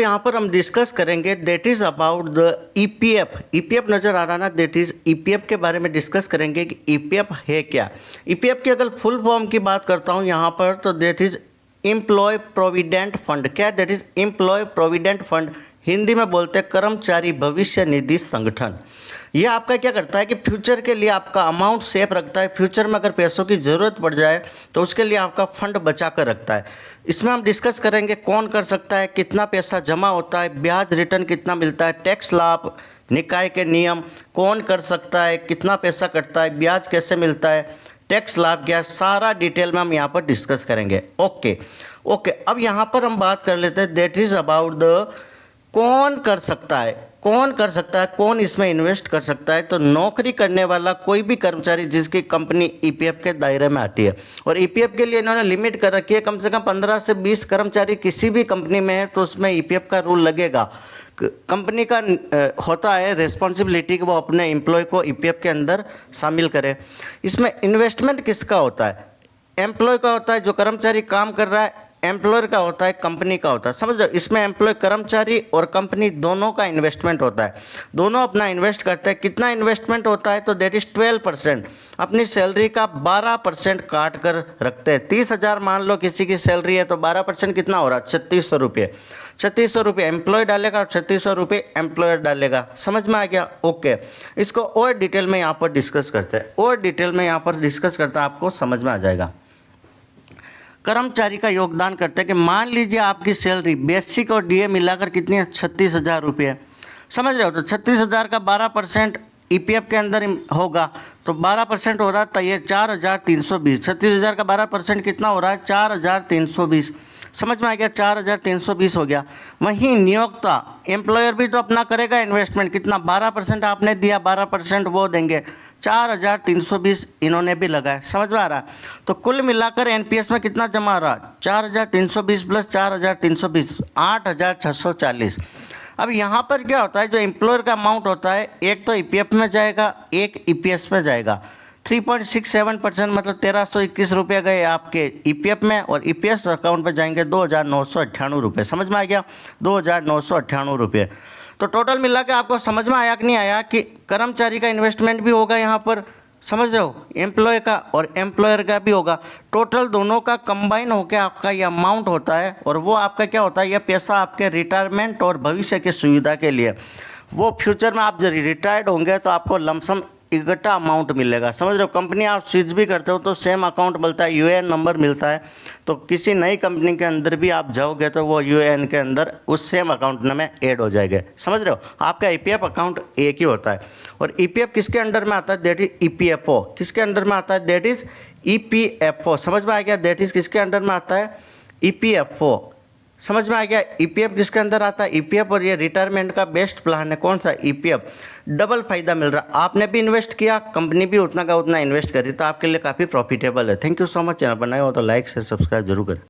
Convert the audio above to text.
यहाँ पर हम डिस्कस करेंगे that is about the EPF. EPF नज़र आ रहा ना, दैट इज़ ईपीएफ के बारे में डिस्कस करेंगे कि ईपीएफ है क्या। ईपीएफ की अगर फुल फॉर्म की बात करता हूँ यहाँ पर, तो that is employ provident fund. क्या, that is employ provident fund, Hindi में बोलते हैं कर्मचारी भविष्य निधि संगठन। ये आपका क्या करता है कि फ्यूचर के लिए आपका अमाउंट सेफ रखता है। फ्यूचर में अगर पैसों की ज़रूरत पड़ जाए तो उसके लिए आपका फंड बचा कर रखता है। इसमें हम डिस्कस करेंगे कौन कर सकता है, कितना पैसा जमा होता है, ब्याज रिटर्न कितना मिलता है, टैक्स लाभ, निकाय के नियम, कौन कर सकता है, कितना पैसा कटता है, ब्याज कैसे मिलता है, टैक्स लाभ क्या है, सारा डिटेल में हम यहाँ पर डिस्कस करेंगे। ओके, अब यहाँ पर हम बात कर लेते हैं दैट इज़ अबाउट द कौन कर सकता है, कौन इसमें इन्वेस्ट कर सकता है। तो नौकरी करने वाला कोई भी कर्मचारी जिसकी कंपनी ईपीएफ के दायरे में आती है, और ईपीएफ के लिए इन्होंने लिमिट कर रखी है, कम से कम 15 से 20 कर्मचारी किसी भी कंपनी में है तो उसमें ईपीएफ का रूल लगेगा। कंपनी का होता है रिस्पॉन्सिबिलिटी कि वो अपने एम्प्लॉय को ईपीएफ के अंदर शामिल करे। इसमें इन्वेस्टमेंट किसका होता है? एम्प्लॉय का होता है, जो कर्मचारी काम कर रहा है। एम्प्लॉयर का होता है, कंपनी का होता है। समझ लो, इसमें एम्प्लॉय कर्मचारी और कंपनी दोनों का इन्वेस्टमेंट होता है, दोनों अपना इन्वेस्ट करते हैं। कितना इन्वेस्टमेंट होता है? तो दैट इज़ 12%। अपनी सैलरी का 12% काट कर रखते हैं। 30,000 मान लो किसी की सैलरी है तो 12% कितना हो रहा है? 3600 रुपये। 3600 रुपये एम्प्लॉय डालेगा और 3600 रुपये एम्प्लॉयर डालेगा। समझ में आ गया? ओके, इसको और डिटेल में यहाँ पर डिस्कस करते हैं, आपको समझ में आ जाएगा। कर्मचारी का योगदान करते हैं कि मान लीजिए आपकी सैलरी बेसिक और डीए मिलाकर कितनी है? 36,000 रुपये। समझ रहे हो? तो 36,000 का 12% ईपीएफ के अंदर होगा तो 12% हो रहा था ये 4,320। 36,000 का 12% कितना हो रहा है? 4,320। समझ में आ गया? 4,320 हो गया। वहीं नियोक्ता एम्प्लॉयर भी तो अपना करेगा इन्वेस्टमेंट। कितना? 12% आपने दिया, 12% वो देंगे। 4,320 इन्होंने भी लगाया। समझ में आ रहा है? तो कुल मिलाकर एनपीएस में कितना जमा हो रहा? 4,320 प्लस 4,320, 8,640। अब यहाँ पर क्या होता है, जो एम्प्लॉयर का अमाउंट होता है, एक तो ईपीएफ में जाएगा, एक ईपीएस में जाएगा। 3.67% मतलब 1,321 रुपये गए आपके ईपीएफ में, और ईपीएस अकाउंट पर जाएंगे 2,998 रुपये। समझ में आ गया? 2,998 रुपये। तो टोटल मिला के आपको समझ में आया कि नहीं आया कि कर्मचारी का इन्वेस्टमेंट भी होगा यहाँ पर, समझ रहे हो, एम्प्लॉय का और एम्प्लॉयर का भी होगा। टोटल दोनों का कंबाइन होकर आपका ये अमाउंट होता है, और वो आपका क्या होता है, ये पैसा आपके रिटायरमेंट और भविष्य की सुविधा के लिए, वो फ्यूचर में आप जब रिटायर्ड होंगे तो आपको लमसम इकट्ठा अमाउंट मिलेगा। समझ रहे हो? कंपनी आप स्विच भी करते हो तो सेम अकाउंट मिलता है, यूएएन नंबर मिलता है। तो किसी नई कंपनी के अंदर भी आप जाओगे तो वो यूएएन के अंदर उस सेम अकाउंट में ऐड हो जाएंगे। समझ रहे हो? आपका ईपीएफ अकाउंट एक ही होता है। और ईपीएफ किसके अंडर में आता है? That is EPFO. किसके अंडर में आता है? That is EPFO. समझ में आ गया? दैट इज किसके अंडर में आता है? ईपीएफओ। समझ में आ गया? ईपीएफ किसके अंदर आता है? ईपीएफ। और ये रिटायरमेंट का बेस्ट प्लान है। कौन सा? ईपीएफ। डबल फायदा मिल रहा, आपने भी इन्वेस्ट किया, कंपनी भी उतना का उतना इन्वेस्ट करी, तो आपके लिए काफ़ी प्रॉफिटेबल है। Thank you so much. Channel बनाए हो तो लाइक शेयर सब्सक्राइब जरूर करें।